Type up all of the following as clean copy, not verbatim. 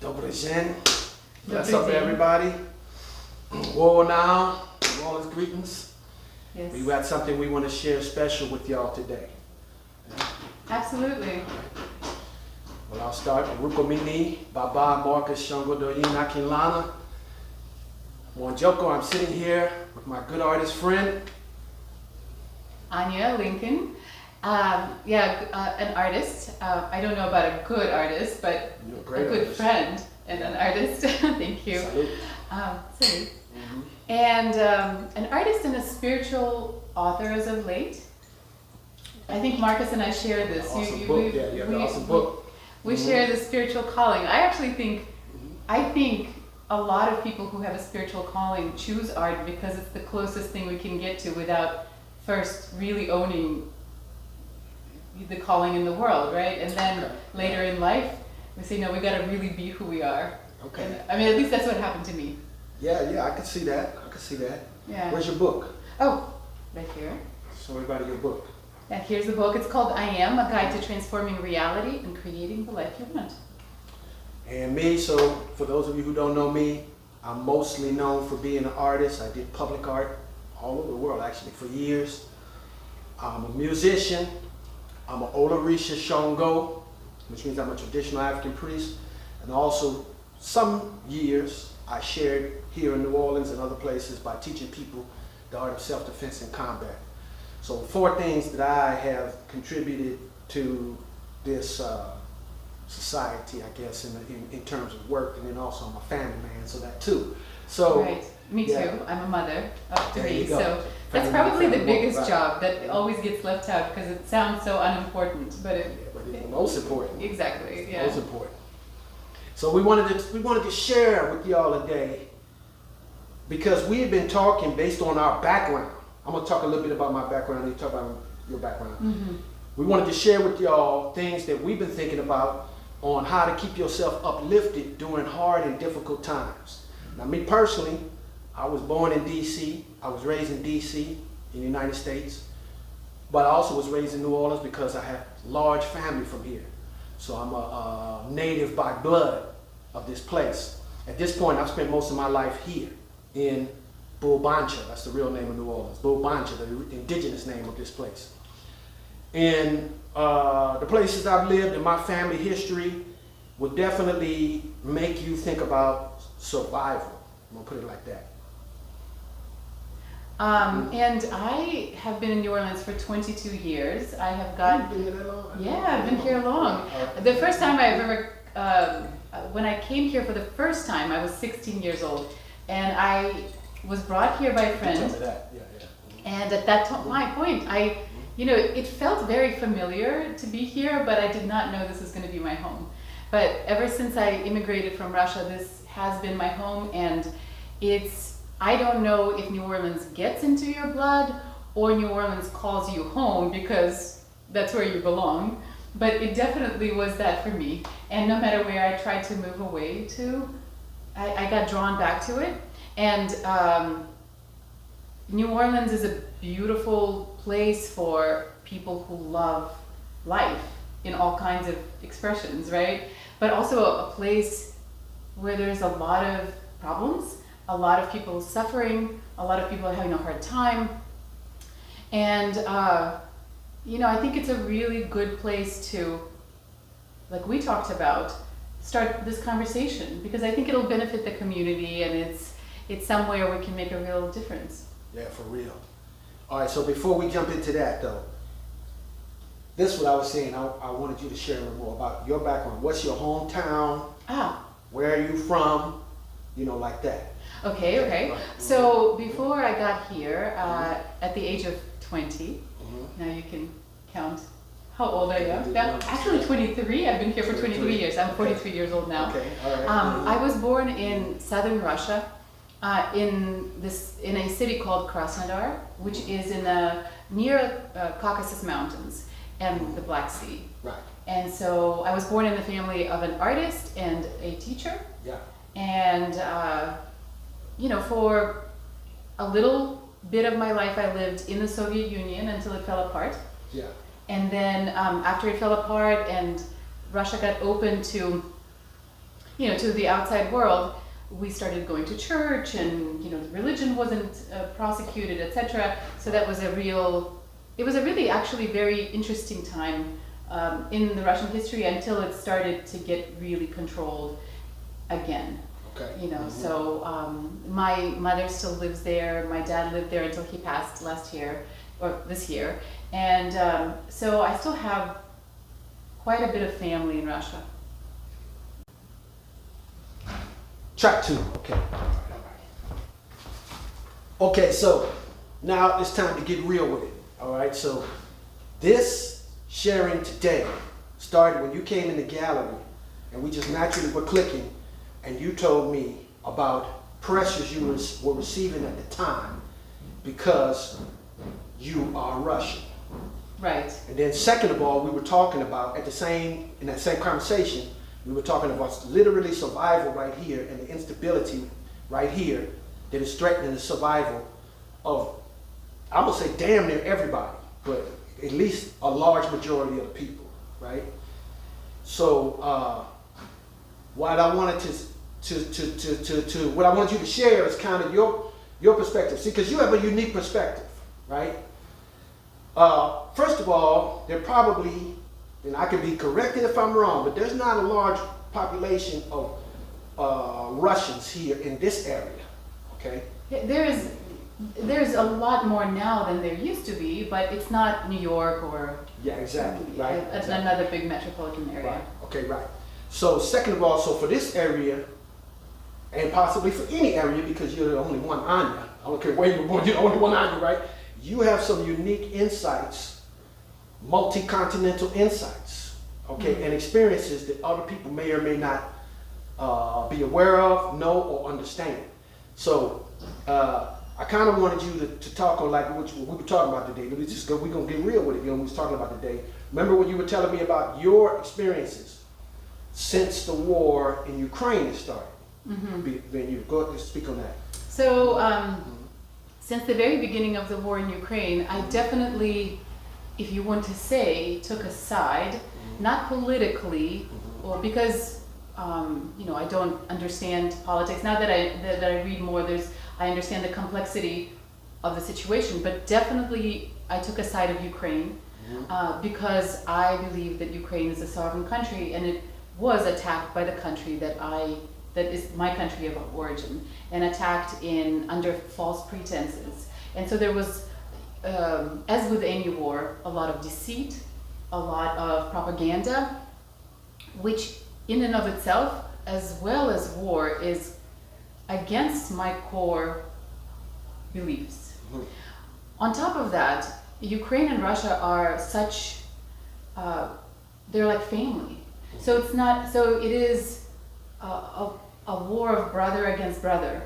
Dobry. What's up, everybody? Whoa now, all his greetings. Yes. We got something we want to share special with y'all today. Absolutely. Well, I'll start. Rukomini, Baba, Marcus, Shango, Doyin, Akinlana. Joko, I'm sitting here with my good artist friend. ANYA LINCOLN. An artist. I don't know about a good artist, but a good artist. friend and an artist. Thank you. Salute. Salute. And an artist and a spiritual author as of late. I think Marcus and I share this. Awesome book. Awesome book. We share the spiritual calling. I actually think, a lot of people who have a spiritual calling choose art because it's the closest thing we can get to without first really owning the calling in the world, right? And then later in life, we say, no, we got to really be who we are. Okay. And, I mean, at least that's what happened to me. Yeah, I can see that. Yeah. Where's your book? Oh, right here. Show everybody your book. Yeah, here's the book. It's called I Am, A Guide to Transforming Reality and Creating the Life You Want. And me, so for those of you who don't know me, I'm mostly known for being an artist. I did public art all over the world, actually, for years. I'm a musician. I'm an ՕRԻШÀ Shango, which means I'm a traditional African priest. And also, some years, I shared here in New Orleans and other places by teaching people the art of self-defense and combat. So 4 things that I have contributed to this society, I guess, in terms of work, and then also I'm a family man, so that too. So right, me too. I'm a mother of 3, so that's Family, probably the biggest right. job that always gets left out because it sounds so unimportant, but it's most important. Exactly, yeah. Most important. So we wanted to share with y'all today because we have been talking based on our background. I'm going to talk a little bit about my background and you talk about your background. We wanted to share with y'all things that we've been thinking about on how to keep yourself uplifted during hard and difficult times. Now, me personally, I was born in D.C. I was raised in D.C. in the United States, but I also was raised in New Orleans because I have a large family from here. So I'm a native by blood of this place. At this point, I've spent most of my life here in Bulbancha. That's the real name of New Orleans. Bulbancha, the indigenous name of this place. And the places I've lived and my family history would definitely make you think about survival. I'm gonna put it like that. And I have been in New Orleans for 22 years. I have got... You've been here that long? Yeah, I've been here long. The first time I've ever... when I came here for the first time, I was 16 years old. And I was brought here by a friend. Tell me that. Yeah. And at that point, it felt very familiar to be here, but I did not know this was going to be my home. But ever since I immigrated from Russia, this has been my home, and I don't know if New Orleans gets into your blood or New Orleans calls you home because that's where you belong. But it definitely was that for me. And no matter where I tried to move away to, I got drawn back to it. And New Orleans is a beautiful place for people who love life in all kinds of expressions, right? But also a place where there's a lot of problems, a lot of people suffering, a lot of people are having a hard time. And, I think it's a really good place to, like we talked about, start this conversation because I think it'll benefit the community and it's somewhere we can make a real difference. Yeah, for real. All right, so before we jump into that though, this is what I was saying. I wanted you to share a little more about your background. What's your hometown? Where are you from? Like that. Okay. Right. So before I got here, at the age of 20, now you can count how old I am. Now, actually 23, I've been here for 23 years. I'm 43 years old now. Okay, all right. I was born in southern Russia, in a city called Krasnodar, which is near Caucasus Mountains and the Black Sea. Right. And so I was born in the family of an artist and a teacher. Yeah. And, for a little bit of my life, I lived in the Soviet Union until it fell apart. Yeah. And then after it fell apart and Russia got open to you know, to the outside world, we started going to church, and you know, the religion wasn't prosecuted, etc. So that was it was a really actually very interesting time in the Russian history until it started to get really controlled again. Okay. You know, so my mother still lives there. My dad lived there until he passed last year, or this year. And so I still have quite a bit of family in Russia. Track 2, okay. Okay, so now it's time to get real with it, all right? So this sharing today started when you came in the gallery and we just naturally were clicking, and you told me about pressures you were receiving at the time because you are Russian. Right. And then second of all, we were talking about in that same conversation, we were talking about literally survival right here and the instability right here that is threatening the survival of, I would say damn near everybody, but at least a large majority of the people, right? So what I wanted what I want you to share is kind of your perspective. See, because you have a unique perspective, right? First of all, there probably, and I can be corrected if I'm wrong, but there's not a large population of Russians here in this area, okay? There's a lot more now than there used to be, but it's not New York or yeah, exactly, right? Another big metropolitan area. Right. Okay, right. So second of all, so for this area, and possibly for any area, because you're the only one ANYA, I don't care where you were born, you're the only one ANYA, right? You have some unique insights, multi-continental insights, okay, and experiences that other people may or may not be aware of, know, or understand. So I kind of wanted you to talk on like what we were talking about today. We're going to get real with it, you know, we was talking about today. Remember when you were telling me about your experiences since the war in Ukraine has started? Then you go ahead and speak on that. So since the very beginning of the war in Ukraine, I definitely, if you want to say, took a side, not politically, or because you know, I don't understand politics. Now that I read more, I understand the complexity of the situation, but definitely I took a side of Ukraine because I believe that Ukraine is a sovereign country, and it was attacked by the country that is my country of origin, and attacked under false pretenses. And so there was, as with any war, a lot of deceit, a lot of propaganda, which in and of itself, as well as war, is against my core beliefs. On top of that, Ukraine and Russia are such, they're like family. So it's not, so it is a war of brother against brother.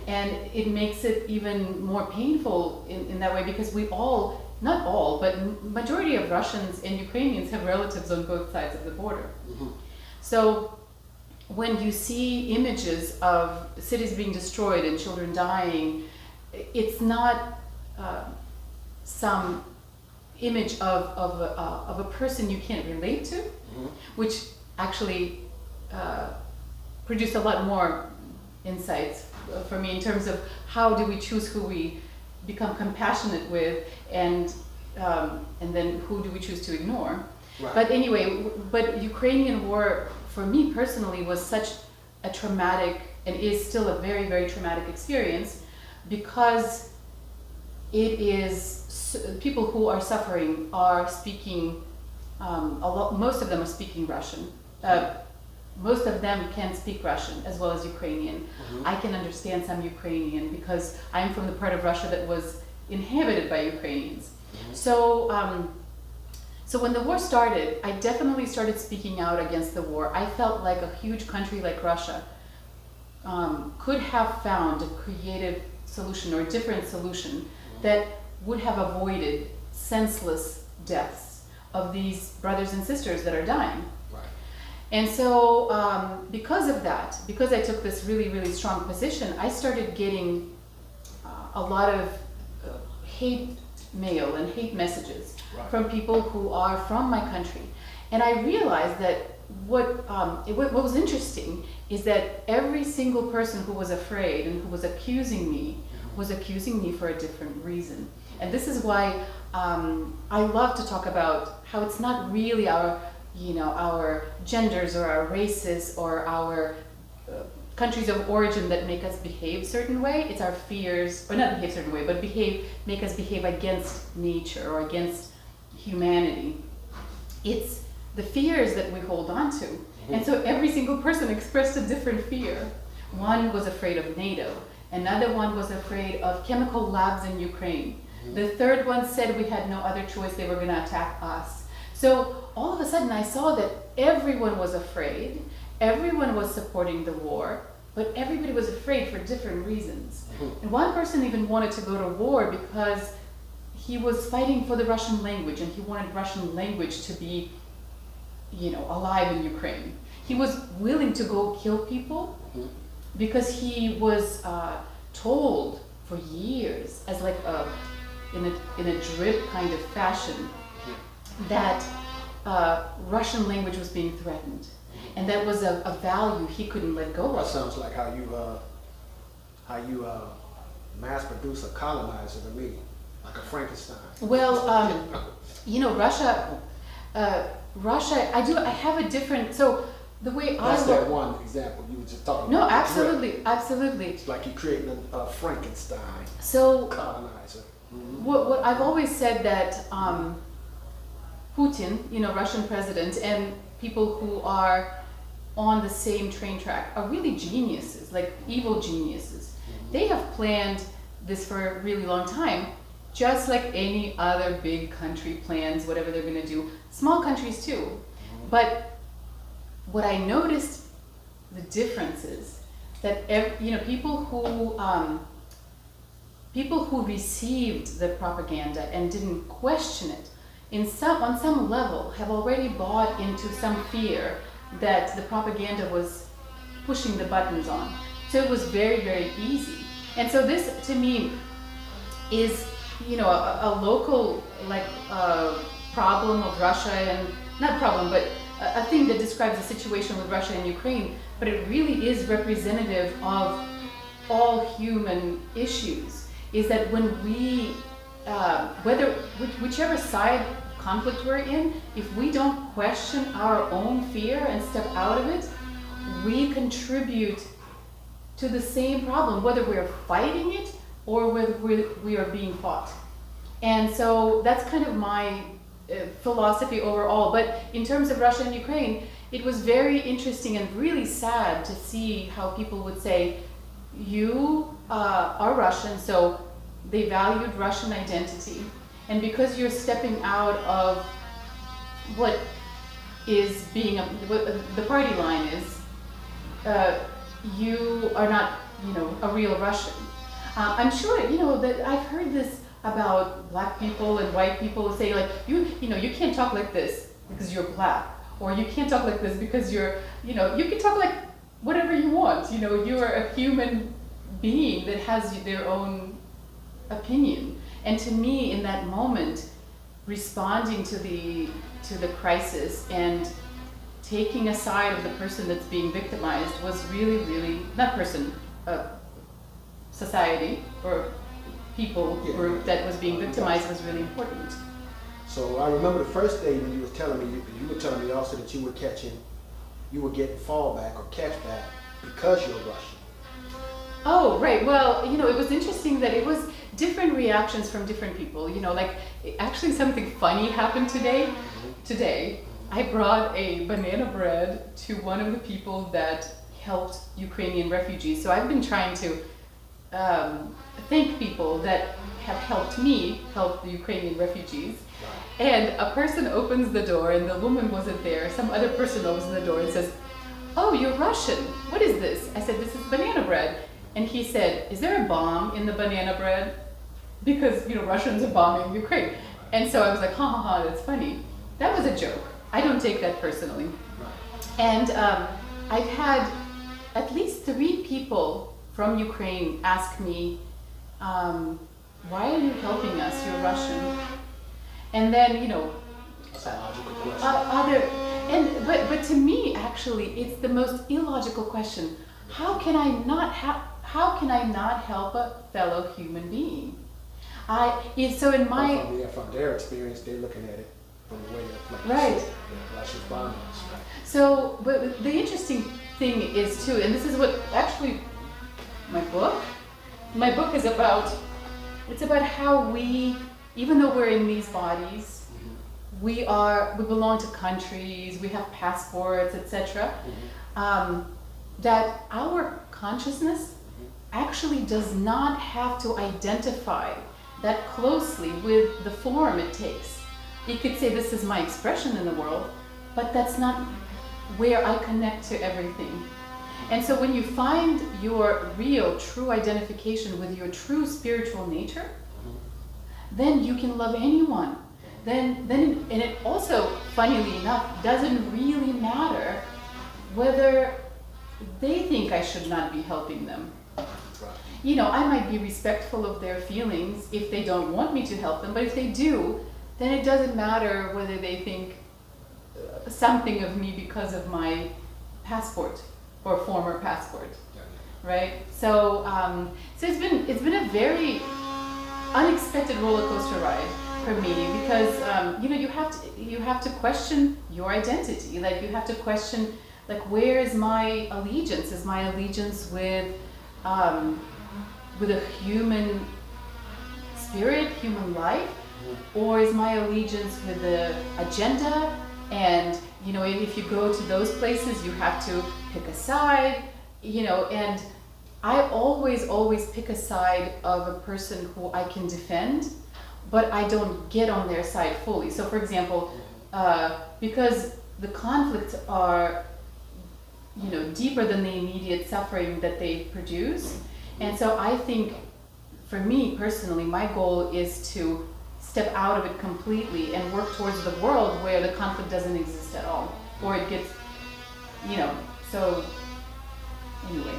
And it makes it even more painful in that way, because we all, not all, but majority of Russians and Ukrainians have relatives on both sides of the border. So when you see images of cities being destroyed and children dying, it's not some image of a person you can't relate to, which actually produced a lot more insights for me in terms of how do we choose who we become compassionate with, and then who do we choose to ignore. Right. But anyway, but Ukrainian war for me personally was such a traumatic, and is still a very, very traumatic experience, because it is, people who are suffering are speaking, most of them are speaking Russian. Most of them can speak Russian as well as Ukrainian. I can understand some Ukrainian because I'm from the part of Russia that was inhabited by Ukrainians. So, so when the war started, I definitely started speaking out against the war. I felt like a huge country like Russia could have found a creative solution or a different solution that would have avoided senseless deaths of these brothers and sisters that are dying. And so because of that, because I took this really, really strong position, I started getting a lot of hate mail and hate messages from people who are from my country. And I realized that what was interesting is that every single person who was afraid and who was accusing me for a different reason. And this is why I love to talk about how it's not really our genders or our races or our countries of origin that make us behave a certain way. It's our fears, or not behave a certain way, but make us behave against nature or against humanity. It's the fears that we hold on to. And so every single person expressed a different fear. One was afraid of NATO. Another one was afraid of chemical labs in Ukraine. The third one said we had no other choice, they were going to attack us. So all of a sudden I saw that everyone was afraid, everyone was supporting the war, but everybody was afraid for different reasons. And one person even wanted to go to war because he was fighting for the Russian language and he wanted Russian language to be, alive in Ukraine. He was willing to go kill people because he was told for years, as like in a drip kind of fashion, that Russian language was being threatened, and that was a value he couldn't let go of. That sounds like how you mass produce a colonizer to me, like a Frankenstein. Well, Russia. I have a different. So the way That's I look. that one example you were just talking No, about. absolutely, absolutely. It's like you're creating a Frankenstein So colonizer. what I've always said that Putin, Russian president, and people who are on the same train track are really geniuses, like evil geniuses. They have planned this for a really long time, just like any other big country plans whatever they're going to do. Small countries too. But what I noticed, the difference is that people who received the propaganda and didn't question it, on some level have already bought into some fear that the propaganda was pushing the buttons on. So it was very, very easy. And so this, to me, is a local problem of Russia, and not problem, but a thing that describes the situation with Russia and Ukraine. But it really is representative of all human issues. Is that when we, whichever side conflict we're in, if we don't question our own fear and step out of it, we contribute to the same problem, whether we're fighting it or whether we are being fought. And so that's kind of my philosophy overall. But in terms of Russia and Ukraine, it was very interesting and really sad to see how people would say, you are Russian, so they valued Russian identity. And because you're stepping out of what is being, what the party line is, you are not, a real Russian. I'm sure, that I've heard this about black people and white people say like, you can't talk like this because you're black, or you can't talk like this because you're, you can talk like whatever you want. You are a human being that has their own opinion. And to me, in that moment, responding to the crisis and taking a side of the person that's being victimized was really, really, not person, society or people group that was being victimized was really important. So I remember the first day when you were telling me, also that you were getting fallback or catchback because you're Russian. Oh, right. Well, it was interesting that it was different reactions from different people. Actually something funny happened today. Today, I brought a banana bread to one of the people that helped Ukrainian refugees. So I've been trying to thank people that have helped me help the Ukrainian refugees. And a person opens the door and the woman wasn't there. Some other person opens the door and says, "Oh, you're Russian. What is this?" I said, "This is banana bread." And he said, "Is there a bomb in the banana bread?" Because, Russians are bombing Ukraine. And so I was like, ha ha ha, that's funny. That was a joke. I don't take that personally. And I've had at least 3 people from Ukraine ask me, why are you helping us? You're Russian. And then, That's a logical question. But to me, actually, it's the most illogical question. How can I not help a fellow human being? From their experience, they're looking at it from the way they're playing. Right. Luscious bonds. Right. So, but the interesting thing is too, and this is what actually my book is about. It's about how we, even though we're in these bodies, we belong to countries, we have passports, etc. That our consciousness actually does not have to identify that closely with the form it takes. You could say this is my expression in the world, but that's not where I connect to everything. And so when you find your real, true identification with your true spiritual nature, then you can love anyone. And it also, funnily enough, doesn't really matter whether they think I should not be helping them. You know, I might be respectful of their feelings if they don't want me to help them, but if they do, then it doesn't matter whether they think something of me because of my passport or former passport, right? So, so it's been a very unexpected roller coaster ride for me because you know, you have to question your identity. Like you have to question, like, where is my allegiance? Is my allegiance with a human spirit, human life, or is my allegiance with the agenda? And you know, if you go to those places, you have to pick a side, you know, and I always pick a side of a person who I can defend, but I don't get on their side fully. So for example, because the conflicts are, you know, deeper than the immediate suffering that they produce. And so I think, for me personally, my goal is to step out of it completely and work towards the world where the conflict doesn't exist at all, or it gets, you know, so anyway.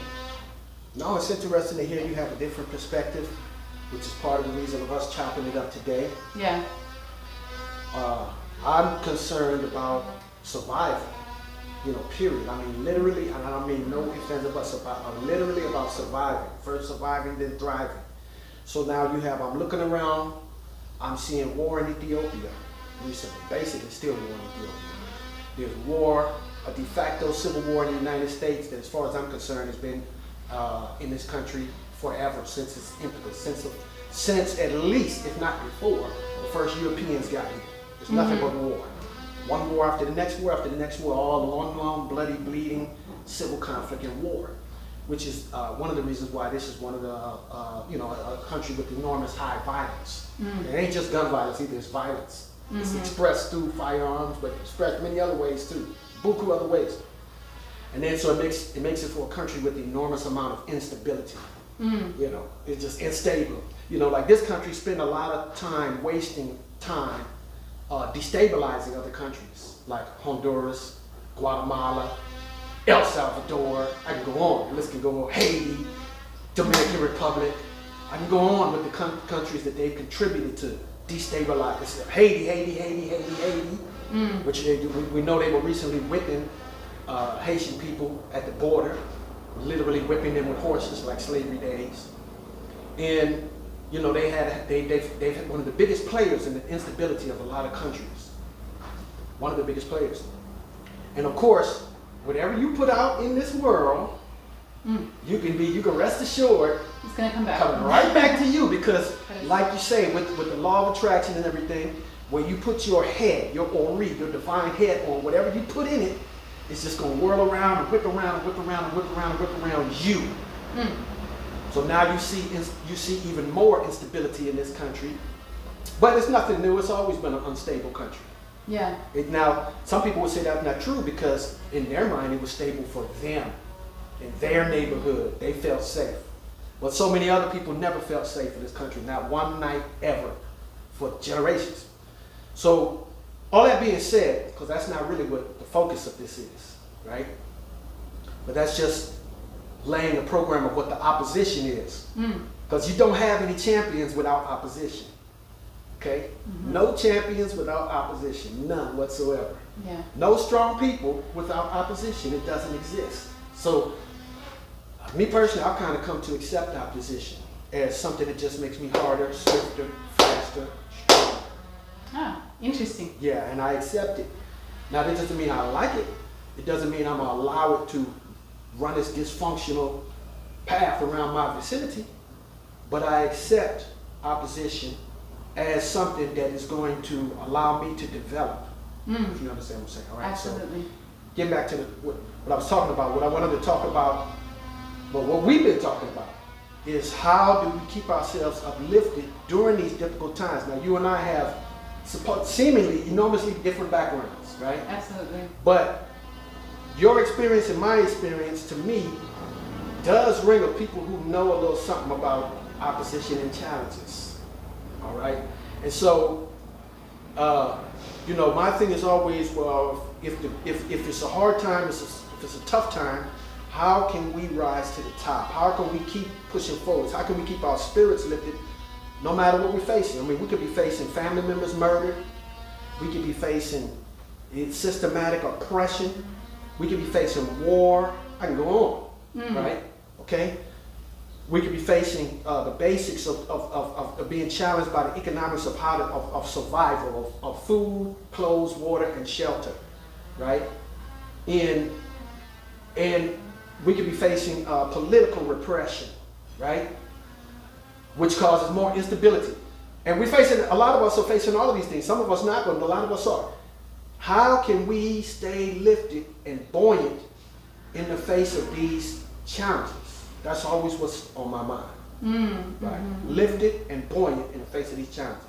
No, it's interesting to hear you have a different perspective, which is part of the reason of us chopping it up today. Yeah. I'm concerned about survival, you know, period. I mean, literally, and I don't mean no ifs, ands, or buts, literally about surviving. First surviving, then thriving. So now you have, I'm looking around, I'm seeing war in Ethiopia recently, basically still war in Ethiopia. There's war, a de facto civil war in the United States that, as far as I'm concerned, has been in this country forever, since its impetus, since at least, if not before, the first Europeans got here. There's nothing but war. One war after the next war after the next war, all long, bloody, bleeding, civil conflict and war, which is one of the reasons why this is one of the, you know, a country with enormous high violence. It ain't just gun violence either, it's violence. It's expressed through firearms, but expressed many other ways too, buku other ways. And then so it makes it for a country with enormous amount of instability. You know, it's just unstable. You know, like this country spend a lot of time wasting time destabilizing other countries, like Honduras, Guatemala, El Salvador. I can go on, the list can go on, Haiti, Dominican Republic. I can go on with the countries that they've contributed to destabilize. Haiti, which we know they were recently whipping Haitian people at the border, literally whipping them with horses like slavery days. And you know, they've had one of the biggest players in the instability of a lot of countries. One of the biggest players. And of course, whatever you put out in this world, you can rest assured it's gonna come back. Coming right back to you, because like you say, with the law of attraction and everything, when you put your head, your ori, your divine head on whatever you put in it, it's just gonna whirl around and whip around and whip around and whip around and whip around you. So now you see even more instability in this country, but it's nothing new. It's always been an unstable country. Yeah. Now, some people would say that's not true because in their mind it was stable for them, in their neighborhood. They felt safe. But so many other people never felt safe in this country, not one night ever, for generations. So all that being said, because that's not really what the focus of this is, right? But that's just laying a program of what the opposition is. Because you don't have any champions without opposition. Okay? No champions without opposition, none whatsoever. Yeah. No strong people without opposition. It doesn't exist. So, me personally, I've kind of come to accept opposition as something that just makes me harder, swifter, faster, stronger. Ah, interesting. Yeah, and I accept it. Now, that doesn't mean I like it. It doesn't mean I'm going to allow it to run this dysfunctional path around my vicinity. But I accept opposition as something that is going to allow me to develop. If you understand what I'm saying. All right. Absolutely. So, getting back to what I was talking about, what I wanted to talk about, but what we've been talking about is how do we keep ourselves uplifted during these difficult times. Now, you and I have seemingly enormously different backgrounds, right? Absolutely. But your experience and my experience, to me, does ring of people who know a little something about opposition and challenges. All right? And so, you know, my thing is always, well, if it's a hard time, if it's a tough time, how can we rise to the top? How can we keep pushing forward? How can we keep our spirits lifted no matter what we're facing? I mean, we could be facing family members murdered. We could be facing systematic oppression. We could be facing war. I can go on, right? Okay? We could be facing the basics of being challenged by the economics of survival, of food, clothes, water, and shelter, right? And we could be facing political repression, right? Which causes more instability. And a lot of us are facing all of these things. Some of us not, but a lot of us are. How can we stay lifted and buoyant in the face of these challenges? That's always what's on my mind. Right? Lifted and buoyant in the face of these challenges.